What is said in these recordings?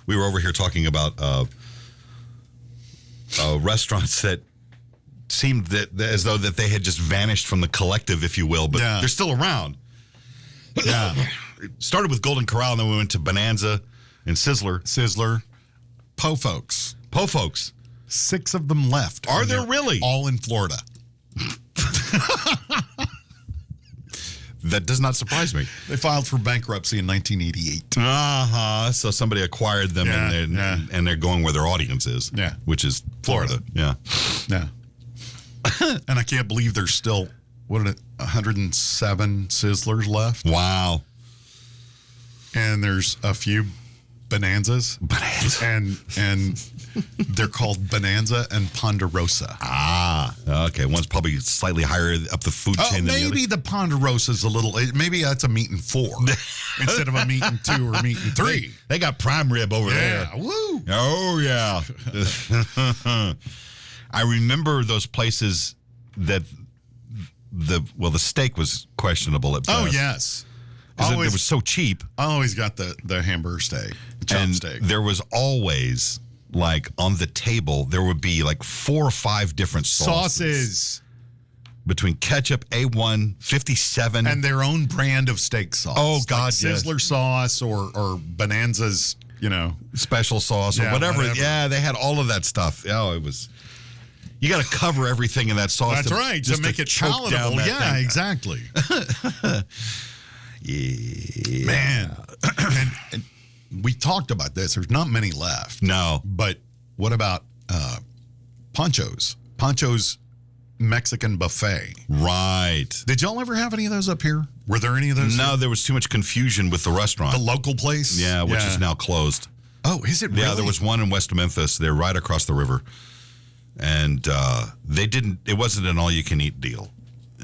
we were over here talking about restaurants that seemed that as though that they had just vanished from the collective, if you will, but they're still around. Yeah. It started with Golden Corral, and then we went to Bonanza and Sizzler. Po Folks. 6 of them left. Are there really? All in Florida. That does not surprise me. They filed for bankruptcy in 1988. So somebody acquired them, and they're going where their audience is. Yeah. Which is Florida. Yeah. And I can't believe there's still, 107 Sizzlers left. Wow. And there's a few Bonanzas. And they're called Bonanza and Ponderosa. Okay. One's probably slightly higher up the food chain than the other. Maybe the Ponderosa's a little, maybe that's a meat and 4 instead of a meat and 2 or meat and 3. They got prime rib over there. Yeah, woo. Oh, yeah. I remember those places that the steak was questionable at best. Oh, yes. Because it was so cheap. I always got the hamburger steak, the chop steak. There was always, like, on the table, there would be like 4 or 5 different sauces. Between ketchup, A1, 57. And their own brand of steak sauce. Oh, God, like Sizzler sauce or Bonanza's, special sauce or whatever. Yeah, they had all of that stuff. Oh, it was... You got to cover everything in that sauce. That's right, to make it palatable. Yeah, exactly. Yeah. Man. and we talked about this. There's not many left. No. But what about Pancho's? Pancho's Mexican buffet. Right. Did y'all ever have any of those up here? Were there any of those? No, there was too much confusion with the restaurant. The local place? Yeah, which is now closed. Oh, is it really? Yeah, there was one in West Memphis. They're right across the river. And it wasn't an all-you-can-eat deal.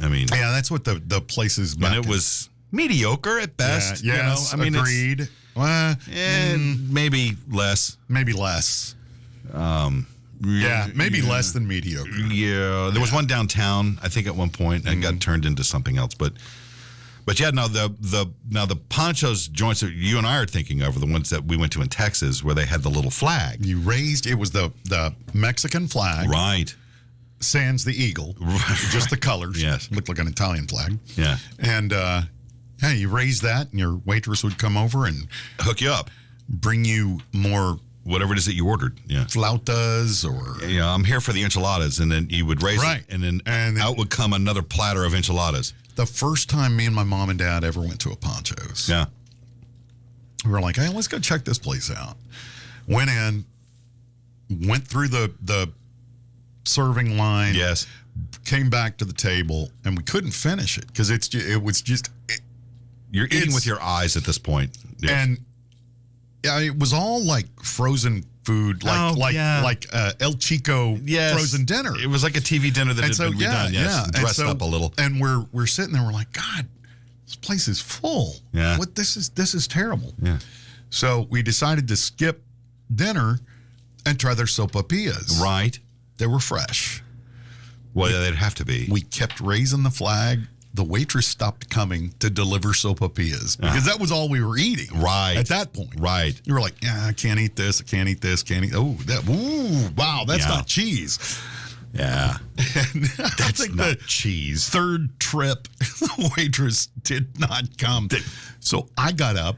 I mean... Yeah, that's what the places... And it was mediocre at best. Yeah, yes, agreed. Maybe less. Maybe less. Maybe less than mediocre. Yeah, there was one downtown, I think, at one point, and got turned into something else. But yeah, now the Pancho's joints that you and I are thinking of are the ones that we went to in Texas, where they had the little flag. It was the Mexican flag, right? Sans the eagle, just the colors. Yes, looked like an Italian flag. Yeah, and you raise that, and your waitress would come over and hook you up, bring you more. Whatever it is that you ordered, flautas or I'm here for the enchiladas, and then you would raise it, and then out would come another platter of enchiladas. The first time me and my mom and dad ever went to a Pancho's, we were like, "Hey, let's go check this place out." Went in, went through the serving line, came back to the table, and we couldn't finish it because it was just you're eating with your eyes at this point, and. Yeah, it was all like frozen food, like El Chico frozen dinner. It was like a TV dinner that had been redone, dressed up a little. And we're sitting there, we're like, God, this place is full. Yeah, this is terrible. Yeah, so we decided to skip dinner and try their sopapillas. Right, they were fresh. Well, they'd have to be. We kept raising the flag. The waitress stopped coming to deliver sopapillas because that was all we were eating. Right. At that point. Right. You were like, I can't eat this. I can't eat this. Wow, that's not cheese. Yeah. That's not cheese. Third trip, the waitress did not come. So I got up,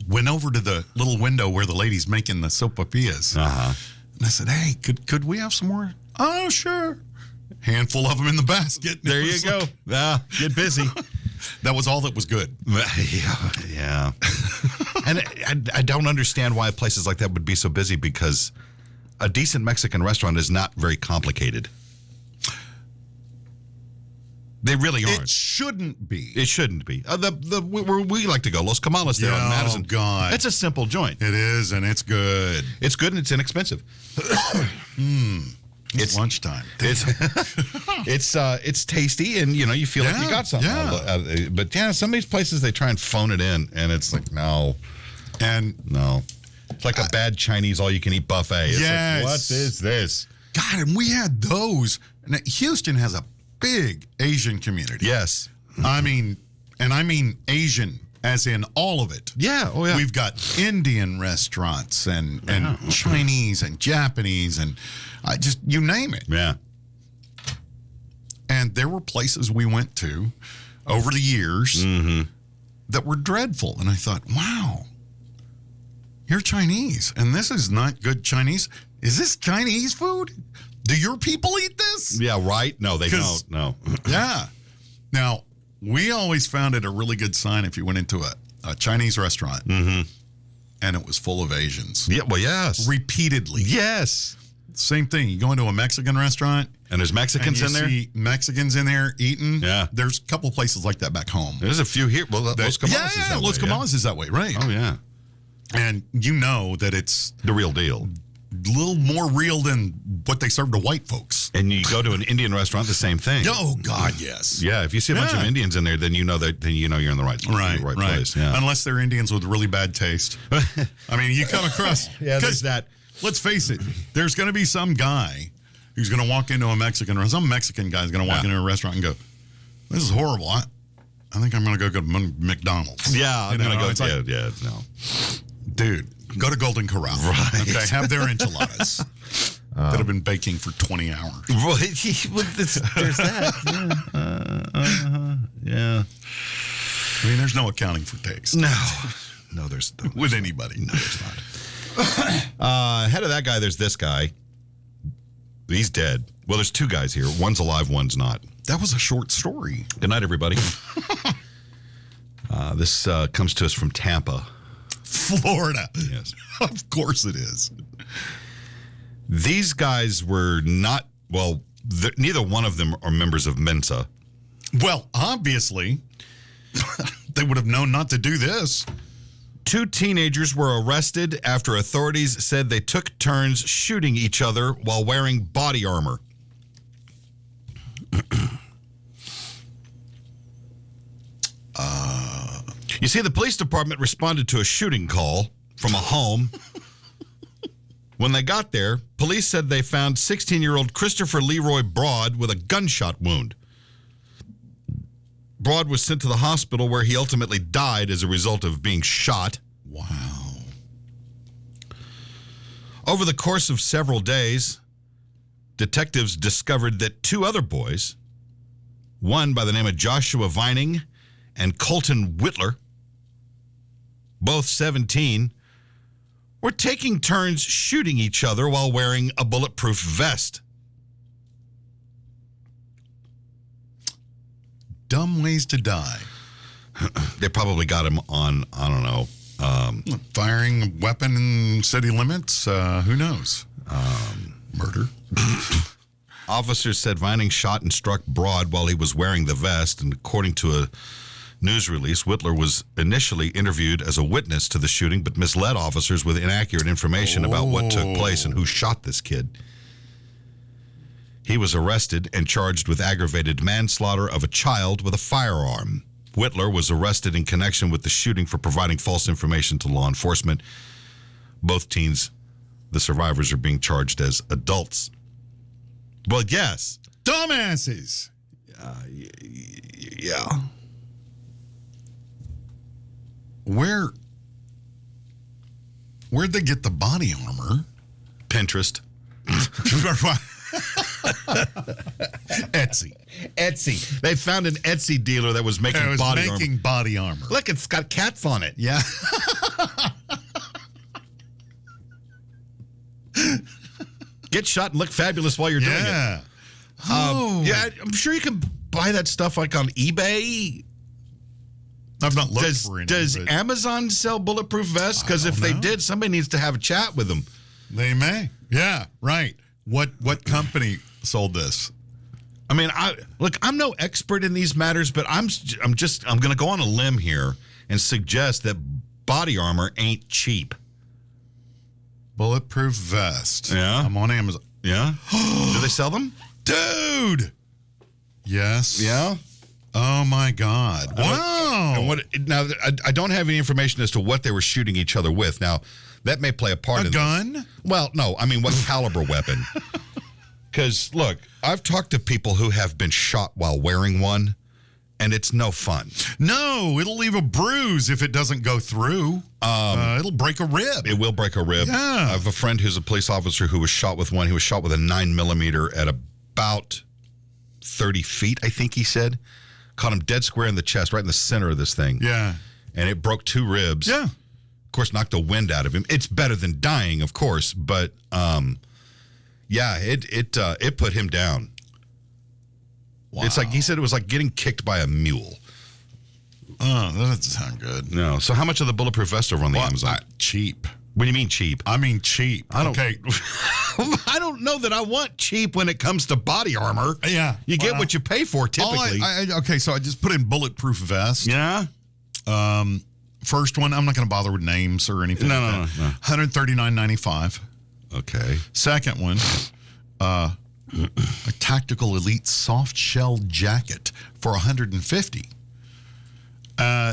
went over to the little window where the lady's making the sopapillas. And I said, hey, could we have some more? Oh, sure. Handful of them in the basket. There you go. Get busy. That was all that was good. Yeah. And I don't understand why places like that would be so busy, because a decent Mexican restaurant is not very complicated. They really aren't. It shouldn't be. It shouldn't be. Where we like to go, Los Camales there on Madison. Oh, God. It's a simple joint. It is, and it's good. It's good, and it's inexpensive. It's lunchtime. It's tasty, and you feel like you got something. Yeah. But some of these places, they try and phone it in, and it's like no. It's like a bad Chinese all-you-can-eat buffet. It's like, what is this? God, and we had those. And Houston has a big Asian community. Yes, I mean Asian as in all of it. Yeah. Oh, yeah. We've got Indian restaurants and Chinese and Japanese and just you name it. Yeah. And there were places we went to over the years that were dreadful. And I thought, wow, you're Chinese, and this is not good Chinese. Is this Chinese food? Do your people eat this? Yeah, right? No, they don't. No. Yeah. Now, we always found it a really good sign if you went into a Chinese restaurant and it was full of Asians. Yeah, well, yes. Repeatedly. Yes. Same thing. You go into a Mexican restaurant. And there's Mexicans in there? See Mexicans in there eating. Yeah. There's a couple places like that back home. There's a few here. Well, Los Camadas is that way. Los Camadas is that way, right. Oh, yeah. And you know that it's the real deal. A little more real than what they serve to white folks. And you go to an Indian restaurant, the same thing. Oh, God, yes. Yeah, if you see a bunch of Indians in there, then you know you're in the right place. Yeah. Unless they're Indians with really bad taste. I mean, you come across... Yeah, there's that. Let's face it, there's going to be some guy who's going to walk into a Mexican restaurant. Some Mexican guy's going to walk into a restaurant and go, this is horrible. I think I'm going to go to McDonald's. Yeah, I'm going to go. No. Dude, go to Golden Corral. Right. Okay, have their enchiladas that have been baking for 20 hours. Well, there's that. Yeah. I mean, there's no accounting for taste. No, there's with anybody. No, there's not. Ahead of that guy, there's this guy. He's dead. Well, there's two guys here. One's alive, one's not. That was a short story. Good night, everybody. This comes to us from Tampa, Florida. Yes. Of course it is. These guys were not, well, neither one of them are members of Mensa. Well, obviously, they would have known not to do this. Two teenagers were arrested after authorities said they took turns shooting each other while wearing body armor. You see, the police department responded to a shooting call from a home. When they got there, police said they found 16-year-old Christopher Leroy Broad with a gunshot wound. Broad was sent to the hospital where he ultimately died as a result of being shot. Wow. Over the course of several days, detectives discovered that two other boys, one by the name of Joshua Vining and Colton Whitler, both 17, were taking turns shooting each other while wearing a bulletproof vest. Dumb ways to die. They probably got him on, I don't know. Firing a weapon in city limits? Who knows? Murder. Officers said Vining shot and struck Broad while he was wearing the vest, and according to a news release, Whitler was initially interviewed as a witness to the shooting, but misled officers with inaccurate information about what took place and who shot this kid. He was arrested and charged with aggravated manslaughter of a child with a firearm. Whitler was arrested in connection with the shooting for providing false information to law enforcement. Both teens, the survivors, are being charged as adults. Well, yes. Dumbasses. Yeah. Where'd they get the body armor? Pinterest. Etsy. They found an Etsy dealer that was making body armor. Look, it's got cats on it. Yeah. Get shot and look fabulous while you're doing it. Yeah, I'm sure you can buy that stuff like on eBay. I've not looked for any. Does Amazon sell bulletproof vests? Because if they did, somebody needs to have a chat with them. They may. Yeah, right. What company sold this? I mean, I'm no expert in these matters, but I'm going to go on a limb here and suggest that body armor ain't cheap. Bulletproof vest. Yeah. I'm on Amazon. Yeah. Do they sell them? Dude. Yes. Yeah. Oh my God. Wow. Now, I don't have any information as to what they were shooting each other with. Now, that may play a part in a gun? This. Well, no. I mean, what caliber weapon? Because, look, I've talked to people who have been shot while wearing one, and it's no fun. No, it'll leave a bruise if it doesn't go through. It'll break a rib. It will break a rib. Yeah. I have a friend who's a police officer who was shot with one. He was shot with a 9mm at about 30 feet, I think he said. Caught him dead square in the chest, right in the center of this thing. Yeah. And it broke 2 ribs. Yeah. Of course, knocked the wind out of him. It's better than dying, of course, but yeah, it put him down. Wow. It's like he said it was like getting kicked by a mule. Oh, that doesn't sound good. No. So how much of the bulletproof vest over on the Amazon? Cheap. What do you mean cheap? I mean cheap. Okay. I don't know that I want cheap when it comes to body armor. Yeah. You get what you pay for typically. Okay, so I just put in bulletproof vest. Yeah. First one, I'm not going to bother with names or anything. No. $139.95. Okay. Second one, a tactical elite soft shell jacket for $150.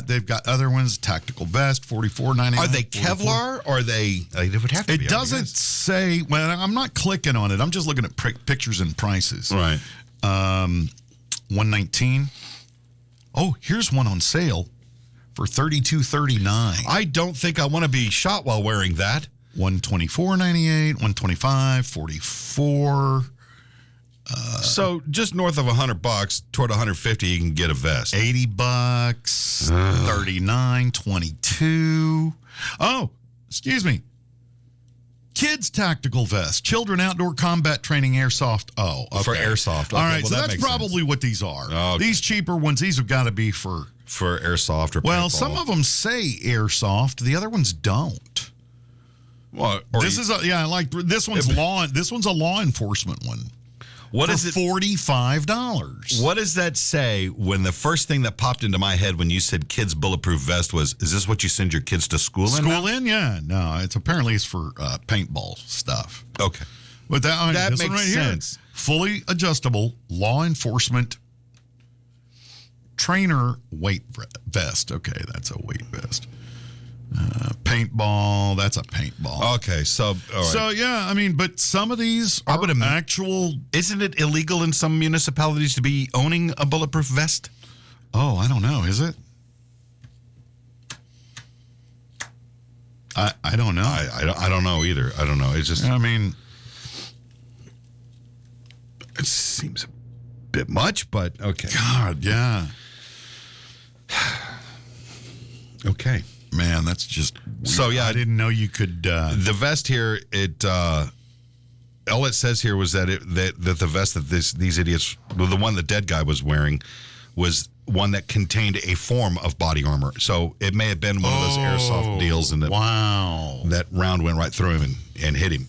They've got other ones, tactical vest, $44.99. Are they Kevlar or are they? They would have to be. It doesn't say. Well, I'm not clicking on it. I'm just looking at pictures and prices. Right. $119. Oh, here's one on sale for $32.39. I don't think I want to be shot while wearing that. $124.98, $125, $44. So just north of $100, toward $150, you can get a vest. $80, $39.22. Oh, excuse me. Kids tactical vest, children outdoor combat training airsoft. Oh, okay. For airsoft. Okay. All right, well, so that's probably sense. what these are. Okay. These cheaper ones, these have got to be for airsoft or well, paintball. some of them say airsoft, the other ones don't. Well, this is like this one's This one's a law enforcement one. What is it? $45. What does that say when the first thing that popped into my head when you said kids bulletproof vest was, is this what you send your kids to school in? School in? Yeah. No, it's for paintball stuff. Okay. But that this makes one right sense. Here, fully adjustable law enforcement trainer weight vest. Okay, that's a weight vest. Paintball, that's a paintball. Okay, so all right. So yeah, I mean, but some of these are actual. Isn't it illegal in some municipalities to be owning a bulletproof vest? Oh, I don't know. Is it? I don't know. I don't know either. I don't know. It's just. I mean, it seems a bit much, but okay. God, yeah. Okay. Man, that's just weird. So yeah, I didn't know you could. The vest here, all it says here was that the vest that these idiots, well, the one the dead guy was wearing, was one that contained a form of body armor. So it may have been one of those airsoft deals, and that round went right through him and hit him.